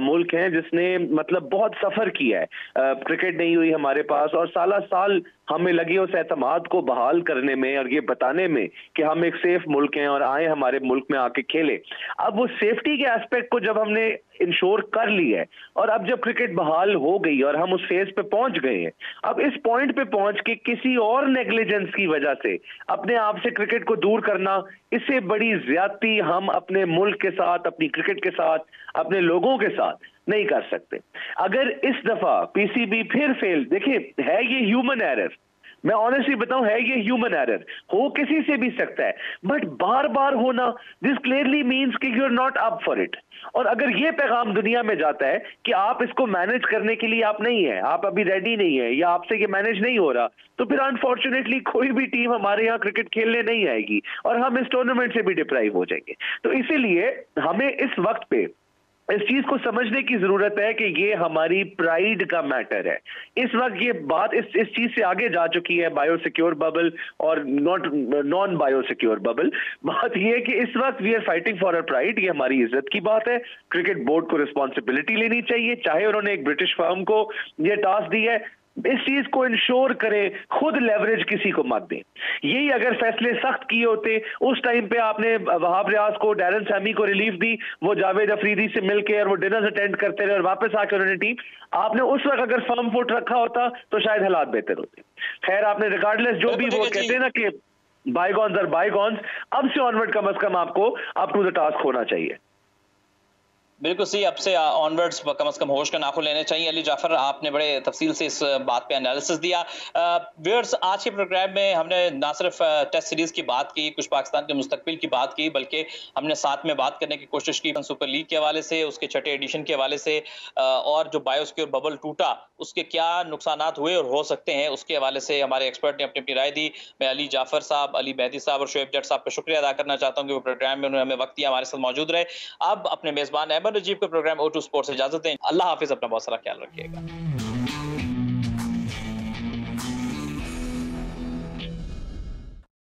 मुल्क हैं जिसने मतलब बहुत सफर किया है। क्रिकेट नहीं हुई हमारे पास और साला साल हमें लगी उस एतमाद को बहाल करने में और ये बताने में कि हम एक सेफ मुल्क हैं और आए हमारे मुल्क में आके खेले। अब वो सेफ्टी के एस्पेक्ट को जब हमने इंश्योर कर ली है और अब जब क्रिकेट बहाल हो गई और हम उस फेज पे पहुंच गए हैं, अब इस पॉइंट पे पहुंच के किसी और नेग्लिजेंस की वजह से अपने आप से क्रिकेट को दूर करना, इससे बड़ी ज्यादती हम अपने मुल्क के साथ, अपनी क्रिकेट के साथ, अपने लोगों के साथ नहीं कर सकते। अगर इस दफा PCB फिर फेल, देखिए है ये ह्यूमन एरर, मैं ऑनेस्टली बताऊं है ये ह्यूमन एरर, हो किसी से भी सकता है, बट बार बार होना दिस क्लियरली मींस कि you are not up for it. और अगर ये पैगाम दुनिया में जाता है कि आप इसको मैनेज करने के लिए आप नहीं है, आप अभी रेडी नहीं है या आपसे ये मैनेज नहीं हो रहा, तो फिर अनफॉर्चुनेटली कोई भी टीम हमारे यहाँ क्रिकेट खेलने नहीं आएगी और हम इस टूर्नामेंट से भी डिप्राइव हो जाएंगे। तो इसीलिए हमें इस वक्त पे इस चीज को समझने की जरूरत है कि ये हमारी प्राइड का मैटर है। इस वक्त ये बात इस चीज से आगे जा चुकी है, बायोसिक्योर बबल और नॉन बायोसिक्योर बबल। बात ये है कि इस वक्त we are fighting for a pride, ये हमारी इज्जत की बात है। क्रिकेट बोर्ड को रिस्पॉन्सिबिलिटी लेनी चाहिए, चाहे उन्होंने एक ब्रिटिश फर्म को ये टास्क दी है, इस चीज को इंश्योर करें, खुद लेवरेज किसी को मत दें। यही अगर फैसले सख्त किए होते, उस टाइम पे आपने वहाब रियाज को, डैरन सैमी को रिलीफ दी, वो जावेद अफरीदी से मिलके और वो डिनर्स अटेंड करते रहे और वापस आकर उन्होंने टीम, आपने उस वक्त अगर फर्म फुट रखा होता तो शायद हालात बेहतर होते। खैर आपने रिगार्डलेस जो भी वो कहते हैं ना कि बायगॉन्स आर बायगॉन्स, अब से ऑनवर्ड कम से कम आपको अप टू द टास्क होना चाहिए। बिल्कुल सही, अब से ऑनवर्ड्स कम से कम होश का नाखुन लेने चाहिए। अली जाफर, आपने बड़े तफसील से इस बात पे एनालिसिस दिया। व्यूअर्स, आज के प्रोग्राम में हमने ना सिर्फ टेस्ट सीरीज की बात की, कुछ पाकिस्तान के मुस्तकबिल की बात की, बल्कि हमने साथ में बात करने की कोशिश की सुपर लीग के हवाले से, उसके छठे एडिशन के हवाले से, और जो बायोसिक्योर बबल टूटा उसके क्या नुकसान हुए और हो सकते हैं उसके हवाले से हमारे एक्सपर्ट ने अपनी अपनी राय दी। मैं अली जाफर साहब, अली मेहदी साहब और शोएब जट साहब का शुक्रिया अदा करना चाहता हूँ कि वो प्रोग्राम में उन्होंने हमें वक्त दिया, हमारे साथ मौजूद रहे। अब अपने मेजबान अहमद नजीब के प्रोग्राम O2 स्पोर्ट्स से इजाजत दें। अल्लाह हाफिज, अपना बहुत सारा ख्याल रखिएगा।